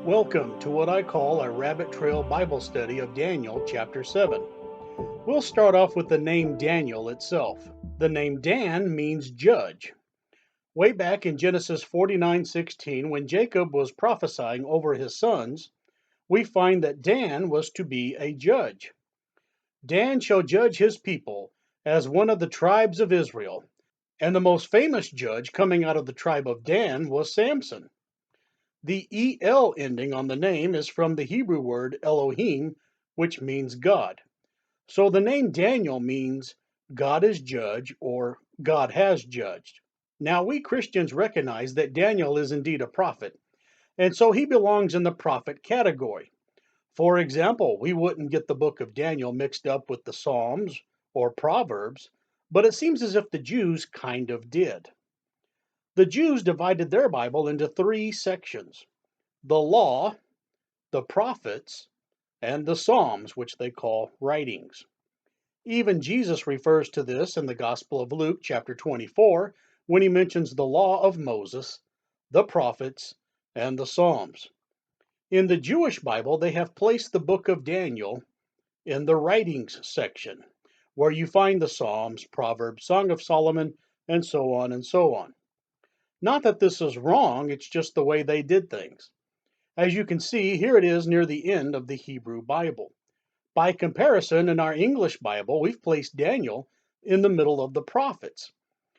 Welcome to what I call a rabbit trail Bible study of Daniel chapter 7. We'll start off with the name Daniel itself. The name Dan means judge. Way back in Genesis 49:16, when Jacob was prophesying over his sons, we find that Dan was to be a judge. Dan shall judge his people as one of the tribes of Israel. And the most famous judge coming out of the tribe of Dan was Samson. The EL ending on the name is from the Hebrew word Elohim, which means God. So the name Daniel means God is judge or God has judged. Now we Christians recognize that Daniel is indeed a prophet, and so he belongs in the prophet category. For example, we wouldn't get the book of Daniel mixed up with the Psalms or Proverbs, but it seems as if the Jews kind of did. The Jews divided their Bible into three sections: the law, the prophets, and the Psalms, which they call writings. Even Jesus refers to this in the Gospel of Luke, chapter 24, when he mentions the law of Moses, the prophets, and the Psalms. In the Jewish Bible, they have placed the book of Daniel in the writings section, where you find the Psalms, Proverbs, Song of Solomon, and so on and so on. Not that this is wrong, it's just the way they did things. As you can see, here it is near the end of the Hebrew Bible. By comparison, in our English Bible, we've placed Daniel in the middle of the prophets.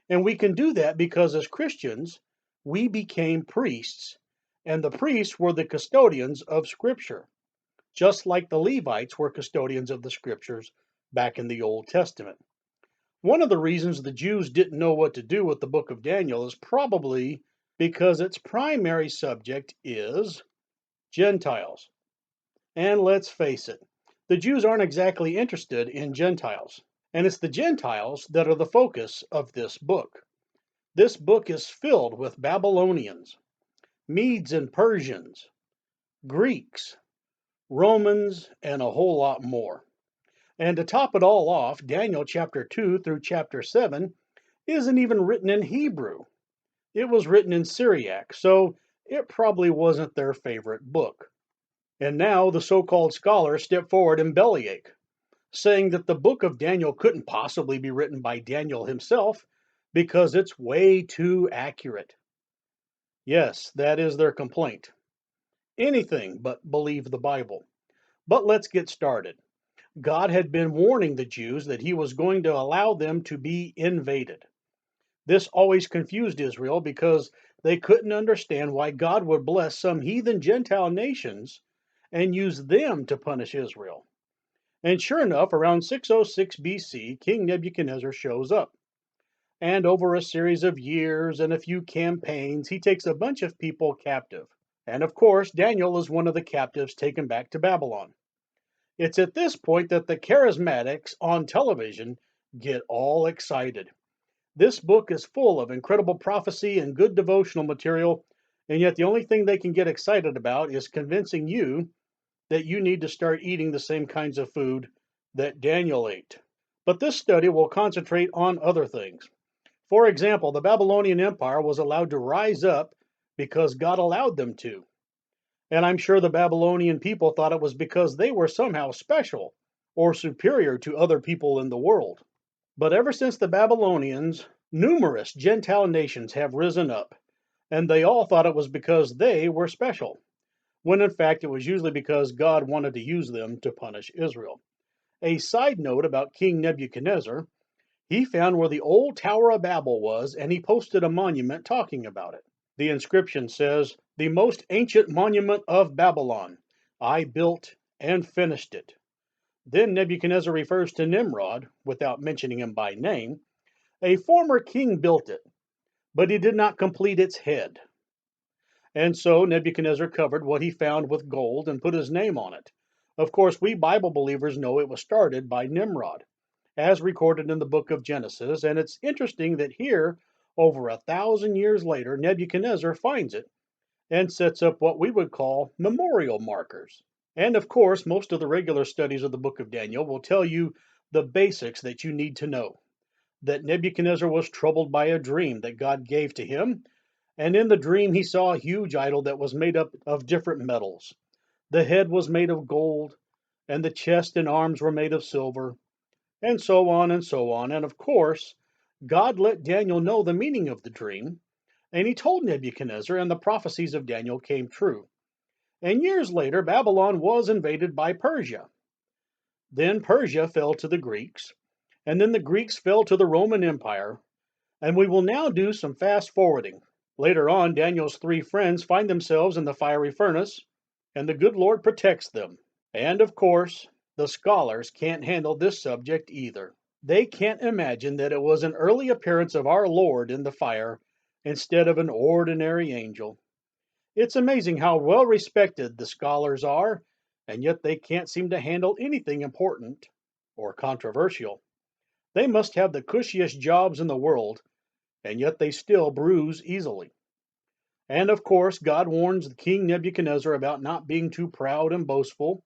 And we can do that because as Christians, we became priests, and the priests were the custodians of Scripture, just like the Levites were custodians of the Scriptures back in the Old Testament. One of the reasons the Jews didn't know what to do with the book of Daniel is probably because its primary subject is Gentiles. And let's face it, the Jews aren't exactly interested in Gentiles. And it's the Gentiles that are the focus of this book. This book is filled with Babylonians, Medes and Persians, Greeks, Romans, and a whole lot more. And to top it all off, Daniel chapter 2 through chapter 7 isn't even written in Hebrew. It was written in Syriac, so it probably wasn't their favorite book. And now the so-called scholars step forward and bellyache, saying that the book of Daniel couldn't possibly be written by Daniel himself because it's way too accurate. Yes, that is their complaint. Anything but believe the Bible. But let's get started. God had been warning the Jews that he was going to allow them to be invaded. This always confused Israel because they couldn't understand why God would bless some heathen Gentile nations and use them to punish Israel. And sure enough, around 606 BC, King Nebuchadnezzar shows up. And over a series of years and a few campaigns, he takes a bunch of people captive. And of course, Daniel is one of the captives taken back to Babylon. It's at this point that the charismatics on television get all excited. This book is full of incredible prophecy and good devotional material, and yet the only thing they can get excited about is convincing you that you need to start eating the same kinds of food that Daniel ate. But this study will concentrate on other things. For example, the Babylonian Empire was allowed to rise up because God allowed them to. And I'm sure the Babylonian people thought it was because they were somehow special or superior to other people in the world. But ever since the Babylonians, numerous Gentile nations have risen up, and they all thought it was because they were special, when in fact it was usually because God wanted to use them to punish Israel. A side note about King Nebuchadnezzar: he found where the old Tower of Babel was, and he posted a monument talking about it. The inscription says, "The most ancient monument of Babylon. I built and finished it." Then Nebuchadnezzar refers to Nimrod, without mentioning him by name. A former king built it, but he did not complete its head. And so Nebuchadnezzar covered what he found with gold and put his name on it. Of course, we Bible believers know it was started by Nimrod, as recorded in the book of Genesis, and it's interesting that here, over 1,000 years later, Nebuchadnezzar finds it and sets up what we would call memorial markers. And of course, most of the regular studies of the book of Daniel will tell you the basics that you need to know. That Nebuchadnezzar was troubled by a dream that God gave to him, And in the dream, he saw a huge idol that was made up of different metals. The head was made of gold, and the chest and arms were made of silver, and so on and so on. And of course, God let Daniel know the meaning of the dream, and he told Nebuchadnezzar, and the prophecies of Daniel came true. And years later, Babylon was invaded by Persia. Then Persia fell to the Greeks, and then the Greeks fell to the Roman Empire, and we will now do some fast forwarding. Later on, Daniel's three friends find themselves in the fiery furnace, and the good Lord protects them. And of course, the scholars can't handle this subject either. They can't imagine that it was an early appearance of our Lord in the fire instead of an ordinary angel. It's amazing how well respected the scholars are, and yet they can't seem to handle anything important or controversial. They must have the cushiest jobs in the world, and yet they still bruise easily. And of course, God warns King Nebuchadnezzar about not being too proud and boastful,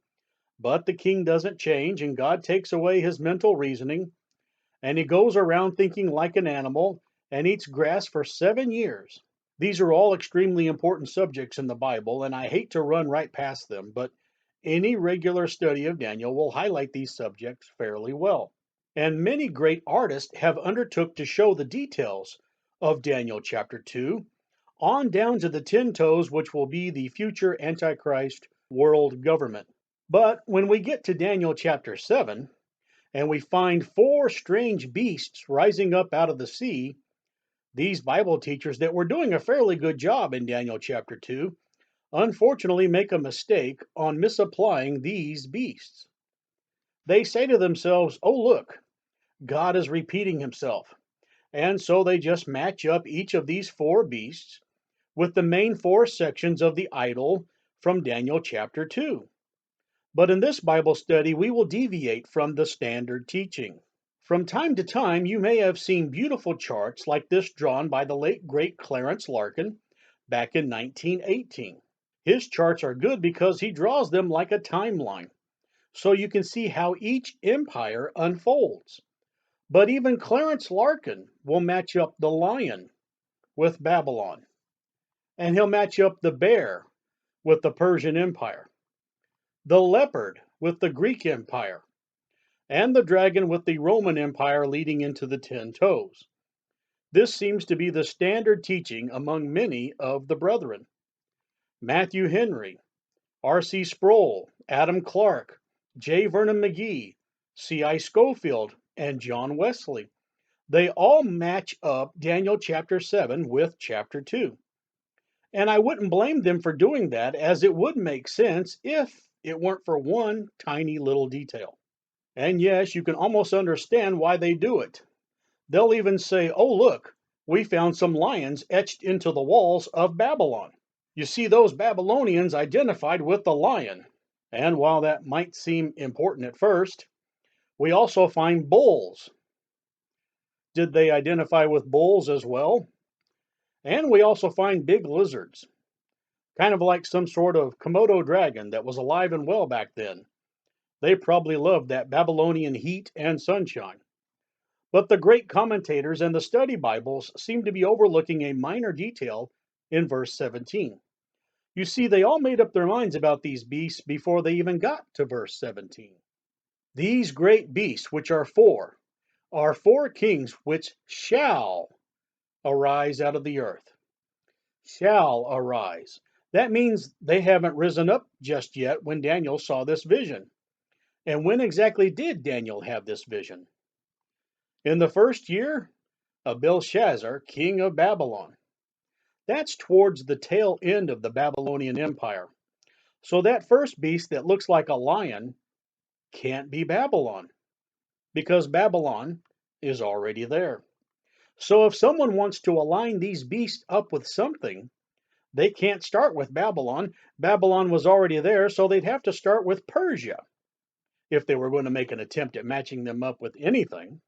but the king doesn't change, and God takes away his mental reasoning, and he goes around thinking like an animal and eats grass for 7 years. These are all extremely important subjects in the Bible, and I hate to run right past them, but any regular study of Daniel will highlight these subjects fairly well. And many great artists have undertook to show the details of Daniel chapter 2, on down to the 10 toes, which will be the future Antichrist world government. But when we get to Daniel chapter 7, and we find four strange beasts rising up out of the sea, these Bible teachers that were doing a fairly good job in Daniel chapter 2 unfortunately make a mistake on misapplying these beasts. They say to themselves, oh, look, God is repeating himself. And so they just match up each of these four beasts with the main four sections of the idol from Daniel chapter 2. But in this Bible study, we will deviate from the standard teaching. From time to time, you may have seen beautiful charts like this drawn by the late great Clarence Larkin back in 1918. His charts are good because he draws them like a timeline, so you can see how each empire unfolds. But even Clarence Larkin will match up the lion with Babylon, and he'll match up the bear with the Persian Empire, the leopard with the Greek Empire, and the dragon with the Roman Empire leading into the 10 toes. This seems to be the standard teaching among many of the brethren. Matthew Henry, R.C. Sproul, Adam Clark, J. Vernon McGee, C.I. Schofield, and John Wesley. They all match up Daniel chapter 7 with chapter 2. And I wouldn't blame them for doing that, as it would make sense if it weren't for one tiny little detail. And yes, you can almost understand why they do it. They'll even say, oh, look, we found some lions etched into the walls of Babylon. You see, those Babylonians identified with the lion. And while that might seem important at first, we also find bulls. Did they identify with bulls as well? And we also find big lizards, kind of like some sort of Komodo dragon that was alive and well back then. They probably loved that Babylonian heat and sunshine. But the great commentators and the study Bibles seem to be overlooking a minor detail in verse 17. You see, they all made up their minds about these beasts before they even got to verse 17. These great beasts, which are four kings which shall arise out of the earth. Shall arise. That means they haven't risen up just yet when Daniel saw this vision. And when exactly did Daniel have this vision? In the first year of Belshazzar, king of Babylon. That's towards the tail end of the Babylonian Empire. So that first beast that looks like a lion can't be Babylon, because Babylon is already there. So if someone wants to align these beasts up with something, they can't start with Babylon. Babylon was already there, so they'd have to start with Persia if they were going to make an attempt at matching them up with anything.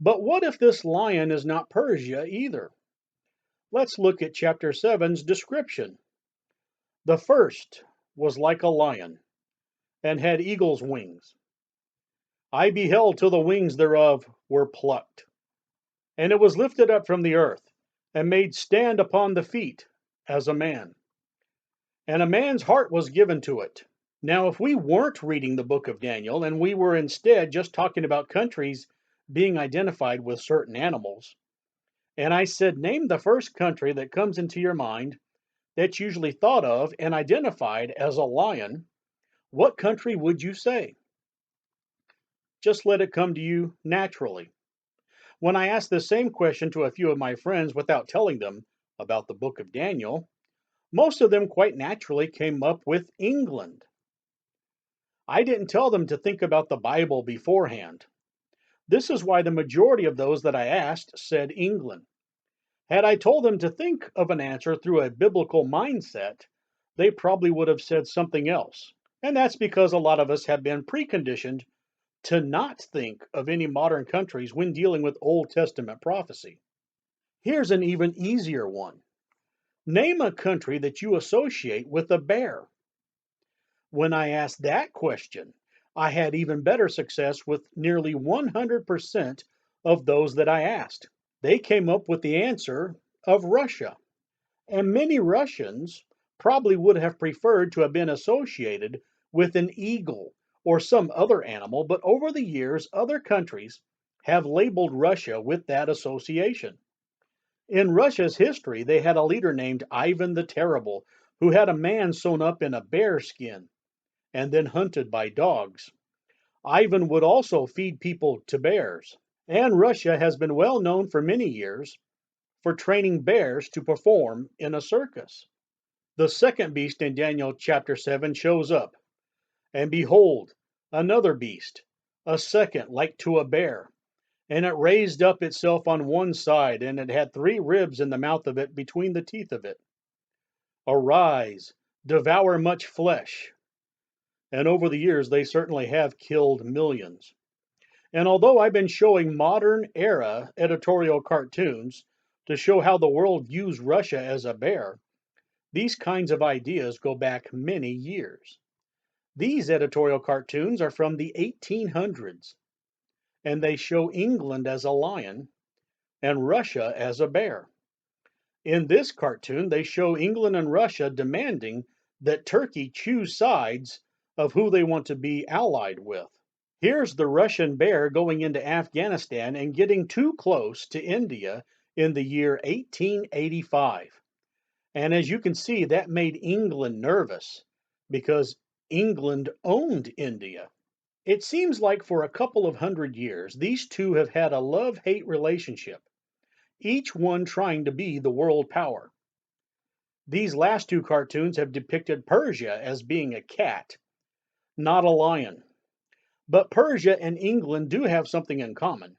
But what if this lion is not Persia either? Let's look at chapter 7's description. The first was like a lion, and had eagle's wings. I beheld till the wings thereof were plucked. And it was lifted up from the earth, and made stand upon the feet as a man. And a man's heart was given to it. Now, if we weren't reading the book of Daniel and we were instead just talking about countries being identified with certain animals, and I said, name the first country that comes into your mind that's usually thought of and identified as a lion, what country would you say? Just let it come to you naturally. When I asked the same question to a few of my friends without telling them about the book of Daniel, most of them quite naturally came up with England. I didn't tell them to think about the Bible beforehand. This is why the majority of those that I asked said England. Had I told them to think of an answer through a biblical mindset, they probably would have said something else. And that's because a lot of us have been preconditioned to not think of any modern countries when dealing with Old Testament prophecy. Here's an even easier one. Name a country that you associate with a bear. When I asked that question, I had even better success with nearly 100% of those that I asked. They came up with the answer of Russia. And many Russians probably would have preferred to have been associated with an eagle or some other animal, but over the years, other countries have labeled Russia with that association. In Russia's history, they had a leader named Ivan the Terrible who had a man sewn up in a bear skin and then hunted by dogs. Ivan would also feed people to bears. And Russia has been well known for many years for training bears to perform in a circus. The second beast in Daniel chapter 7 shows up. And behold, another beast, a second like to a bear. And it raised up itself on one side, and it had 3 ribs in the mouth of it between the teeth of it. Arise, devour much flesh. And over the years, they certainly have killed millions. And although I've been showing modern era editorial cartoons to show how the world views Russia as a bear, these kinds of ideas go back many years. These editorial cartoons are from the 1800s, and they show England as a lion and Russia as a bear. In this cartoon, they show England and Russia demanding that Turkey choose sides of who they want to be allied with. Here's the Russian bear going into Afghanistan and getting too close to India in the year 1885. And as you can see, that made England nervous because England owned India. It seems like for a couple of hundred years, these two have had a love-hate relationship, each one trying to be the world power. These last 2 cartoons have depicted Persia as being a cat, not a lion. But Persia and England do have something in common.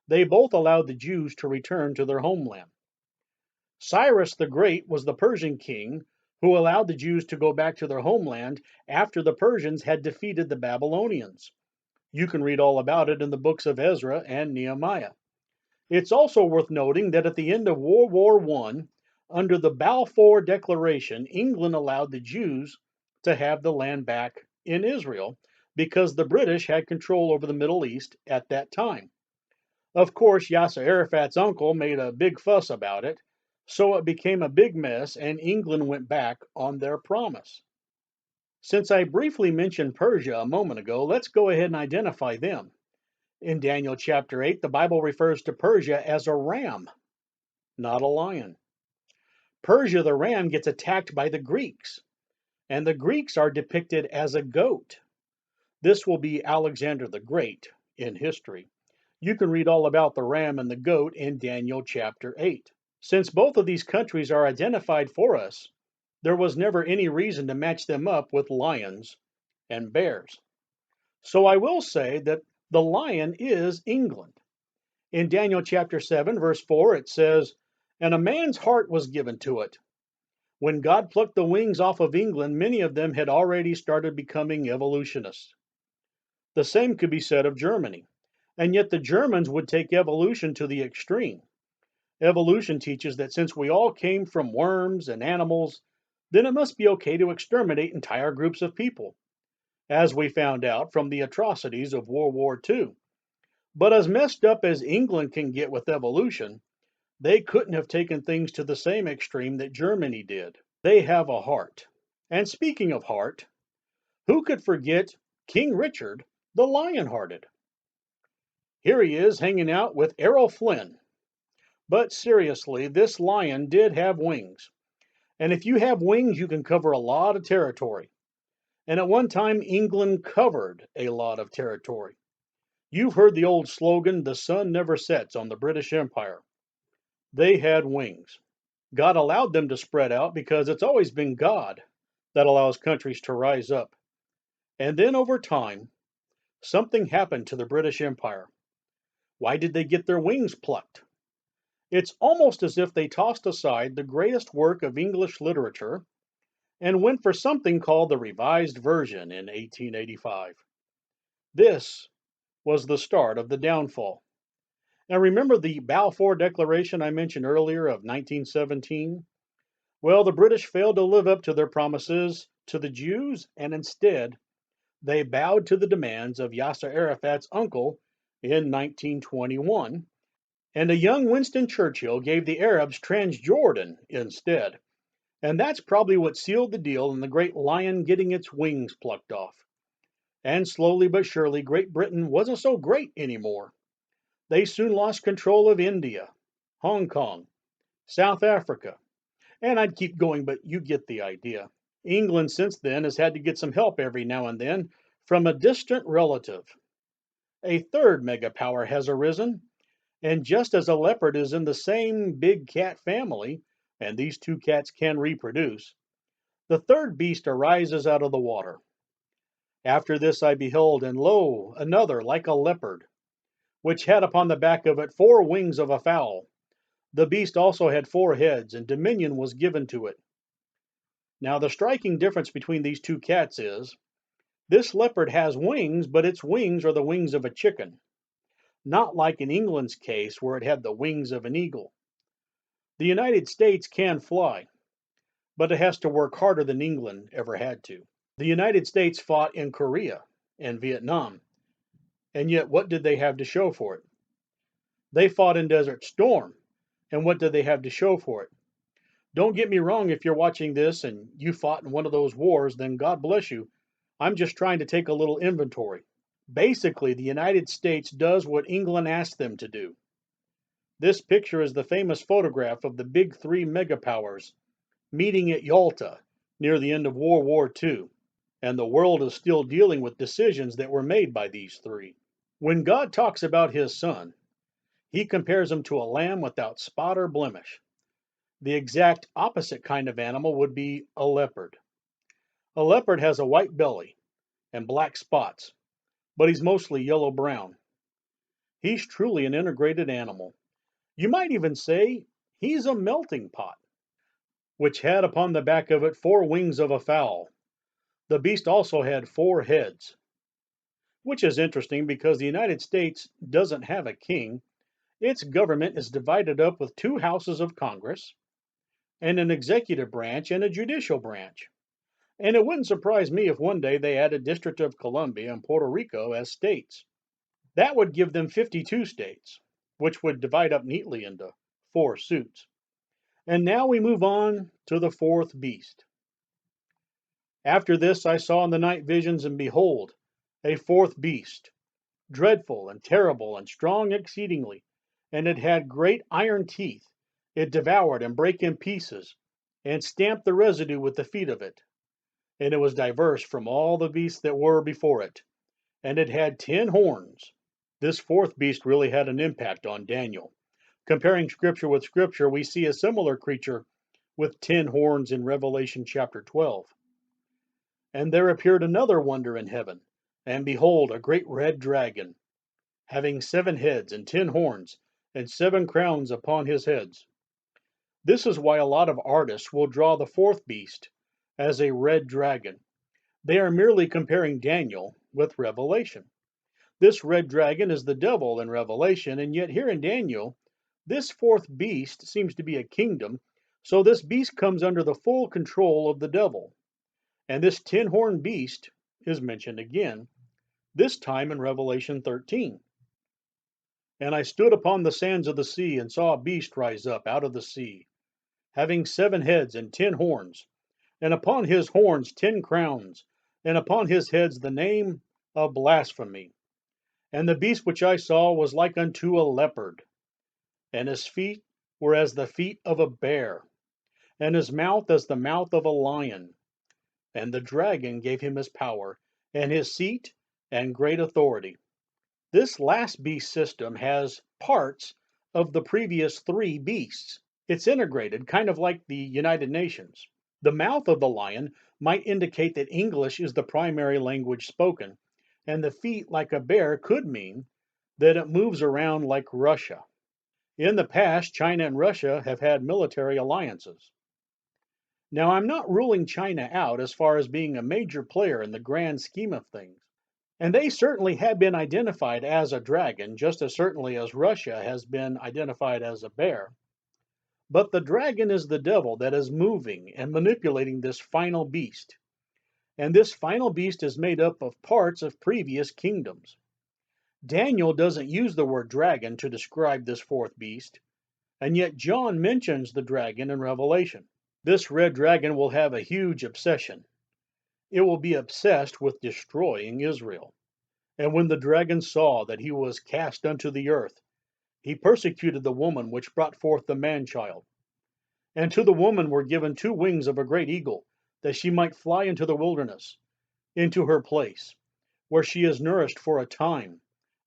They both allowed the Jews to return to their homeland. Cyrus the Great was the Persian king who allowed the Jews to go back to their homeland after the Persians had defeated the Babylonians. You can read all about it in the books of Ezra and Nehemiah. It's also worth noting that at the end of World War I, under the Balfour Declaration, England allowed the Jews to have the land back in Israel because the British had control over the Middle East at that time. Of course, Yasser Arafat's uncle made a big fuss about it, so it became a big mess and England went back on their promise. Since I briefly mentioned Persia a moment ago, let's go ahead and identify them. In Daniel chapter 8, the Bible refers to Persia as a ram, not a lion. Persia, the ram, gets attacked by the Greeks, and the Greeks are depicted as a goat. This will be Alexander the Great in history. You can read all about the ram and the goat in Daniel chapter 8. Since both of these countries are identified for us, there was never any reason to match them up with lions and bears. So I will say that the lion is England. In Daniel chapter 7, verse 4, it says, "And a man's heart was given to it." When God plucked the wings off of England, many of them had already started becoming evolutionists. The same could be said of Germany. And yet the Germans would take evolution to the extreme. Evolution teaches that since we all came from worms and animals, then it must be okay to exterminate entire groups of people, as we found out from the atrocities of World War II. But as messed up as England can get with evolution, They couldn't have taken things to the same extreme that Germany did. They have a heart. And speaking of heart, who could forget King Richard the Lion-Hearted? Here he is hanging out with Errol Flynn. But seriously, this lion did have wings. And if you have wings, you can cover a lot of territory. And at one time, England covered a lot of territory. You've heard the old slogan, the sun never sets on the British Empire. They had wings. God allowed them to spread out because it's always been God that allows countries to rise up. And then over time, something happened to the British Empire. Why did they get their wings plucked? It's almost as if they tossed aside the greatest work of English literature and went for something called the Revised Version in 1885. This was the start of the downfall. Now remember the Balfour Declaration I mentioned earlier of 1917? Well, the British failed to live up to their promises to the Jews, and instead, they bowed to the demands of Yasser Arafat's uncle in 1921, and a young Winston Churchill gave the Arabs Transjordan instead. And that's probably what sealed the deal in the great lion getting its wings plucked off. And slowly but surely, Great Britain wasn't so great anymore. They soon lost control of India, Hong Kong, South Africa, and I'd keep going, but you get the idea. England since then has had to get some help every now and then from a distant relative. A third megapower has arisen, and just as a leopard is in the same big cat family, and these two cats can reproduce, the third beast arises out of the water. After this I beheld, and lo, another like a leopard, which had upon the back of it 4 wings of a fowl. The beast also had 4 heads, and dominion was given to it. Now the striking difference between these two cats is, this leopard has wings, but its wings are the wings of a chicken, not like in England's case where it had the wings of an eagle. The United States can fly, but it has to work harder than England ever had to. The United States fought in Korea and Vietnam, and yet what did they have to show for it? They fought in Desert Storm, and what did they have to show for it? Don't get me wrong, if you're watching this and you fought in one of those wars, then God bless you. I'm just trying to take a little inventory. Basically, the United States does what England asked them to do. This picture is the famous photograph of the big 3 megapowers meeting at Yalta near the end of World War II, and the world is still dealing with decisions that were made by these 3. When God talks about his son, he compares him to a lamb without spot or blemish. The exact opposite kind of animal would be a leopard. A leopard has a white belly and black spots, but he's mostly yellow-brown. He's truly an integrated animal. You might even say he's a melting pot, which had upon the back of it 4 wings of a fowl. The beast also had 4 heads, which is interesting because the United States doesn't have a king. Its government is divided up with 2 houses of Congress, and an executive branch and a judicial branch. And it wouldn't surprise me if one day they added District of Columbia and Puerto Rico as states. That would give them 52 states, which would divide up neatly into 4 suits. And now we move on to the 4th beast. After this I saw in the night visions, and behold, a 4th beast, dreadful and terrible and strong exceedingly, and it had great iron teeth. It devoured and brake in pieces, and stamped the residue with the feet of it. And it was diverse from all the beasts that were before it, and it had 10 horns. This 4th beast really had an impact on Daniel. Comparing scripture with scripture, we see a similar creature with 10 horns in Revelation chapter 12. And there appeared another wonder in heaven, and behold, a great red dragon, having 7 heads and 10 horns, and 7 crowns upon his heads. This is why a lot of artists will draw the 4th beast as a red dragon. They are merely comparing Daniel with Revelation. This red dragon is the devil in Revelation, and yet here in Daniel, this 4th beast seems to be a kingdom, so this beast comes under the full control of the devil. And this 10-horned beast is mentioned again, this time in Revelation 13. And I stood upon the sands of the sea, and saw a beast rise up out of the sea, having 7 heads and 10 horns, and upon his horns 10 crowns, and upon his heads the name of blasphemy. And the beast which I saw was like unto a leopard, and his feet were as the feet of a bear, and his mouth as the mouth of a lion. And the dragon gave him his power, and his seat, and great authority. This last beast system has parts of the previous 3 beasts. It's integrated, kind of like the United Nations. The mouth of the lion might indicate that English is the primary language spoken, and the feet like a bear could mean that it moves around like Russia. In the past, China and Russia have had military alliances. Now, I'm not ruling China out as far as being a major player in the grand scheme of things. And they certainly have been identified as a dragon, just as certainly as Russia has been identified as a bear. But the dragon is the devil that is moving and manipulating this final beast. And this final beast is made up of parts of previous kingdoms. Daniel doesn't use the word dragon to describe this 4th beast, and yet John mentions the dragon in Revelation. This red dragon will have a huge obsession. It will be obsessed with destroying Israel. And when the dragon saw that he was cast unto the earth, he persecuted the woman which brought forth the man child. And to the woman were given 2 wings of a great eagle, that she might fly into the wilderness, into her place, where she is nourished for a time,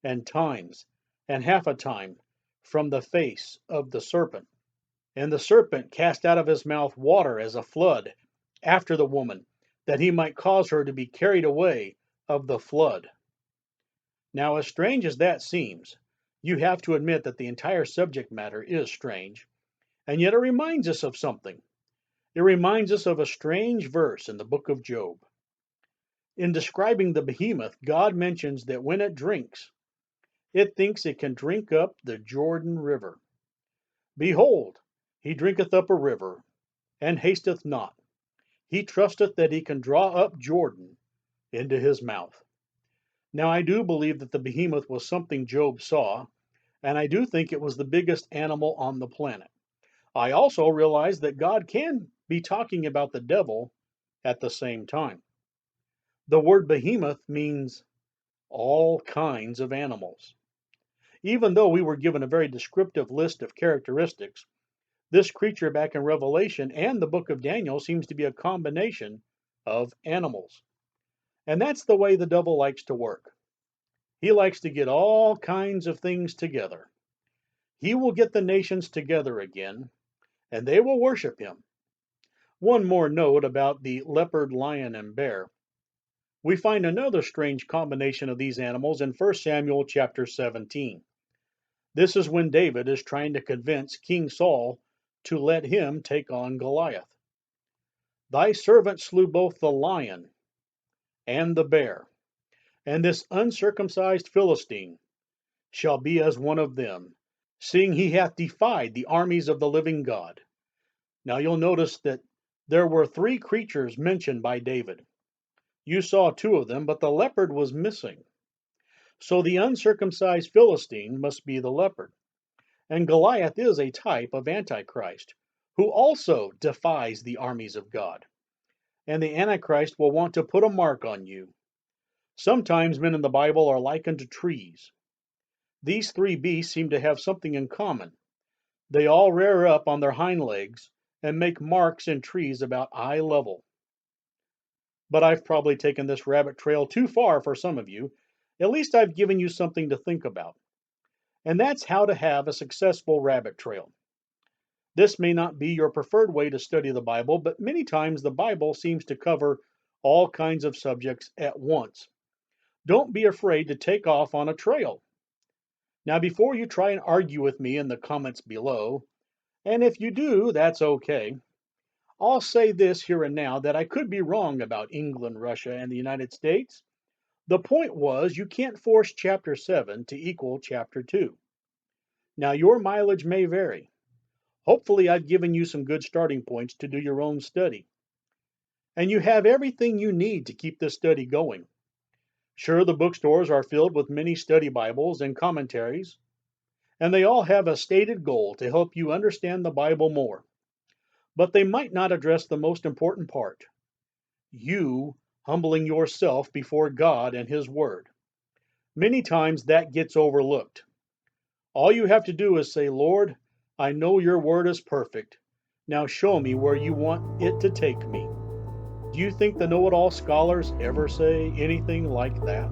and times, and half a time, from the face of the serpent. And the serpent cast out of his mouth water as a flood after the woman, that he might cause her to be carried away of the flood. Now, as strange as that seems, you have to admit that the entire subject matter is strange, and yet it reminds us of something. It reminds us of a strange verse in the book of Job. In describing the behemoth, God mentions that when it drinks, it thinks it can drink up the Jordan River. Behold, he drinketh up a river, and hasteth not. He trusteth that he can draw up Jordan into his mouth. Now, I do believe that the behemoth was something Job saw, and I do think it was the biggest animal on the planet. I also realize that God can be talking about the devil at the same time. The word behemoth means all kinds of animals. Even though we were given a very descriptive list of characteristics, this creature back in Revelation and the book of Daniel seems to be a combination of animals. And that's the way the devil likes to work. He likes to get all kinds of things together. He will get the nations together again, and they will worship him. One more note about the leopard, lion, and bear. We find another strange combination of these animals in 1 Samuel chapter 17. This is when David is trying to convince King Saul to let him take on Goliath. Thy servant slew both the lion and the bear, and this uncircumcised Philistine shall be as one of them, seeing he hath defied the armies of the living God. Now you'll notice that there were 3 creatures mentioned by David. You saw 2 of them, but the leopard was missing. So the uncircumcised Philistine must be the leopard. And Goliath is a type of Antichrist, who also defies the armies of God. And the Antichrist will want to put a mark on you. Sometimes men in the Bible are likened to trees. These 3 beasts seem to have something in common. They all rear up on their hind legs and make marks in trees about eye level. But I've probably taken this rabbit trail too far for some of you. At least I've given you something to think about. And that's how to have a successful rabbit trail. This may not be your preferred way to study the Bible, but many times the Bible seems to cover all kinds of subjects at once. Don't be afraid to take off on a trail. Now, before you try and argue with me in the comments below, and if you do, that's okay, I'll say this here and now that I could be wrong about England, Russia, and the United States. The point was you can't force chapter 7 to equal chapter 2. Now, your mileage may vary. Hopefully, I've given you some good starting points to do your own study. And you have everything you need to keep this study going. Sure, the bookstores are filled with many study Bibles and commentaries, and they all have a stated goal to help you understand the Bible more. But they might not address the most important part: you humbling yourself before God and His Word. Many times that gets overlooked. All you have to do is say, Lord, I know your Word is perfect. Now show me where you want it to take me. Do you think the know it all scholars ever say anything like that?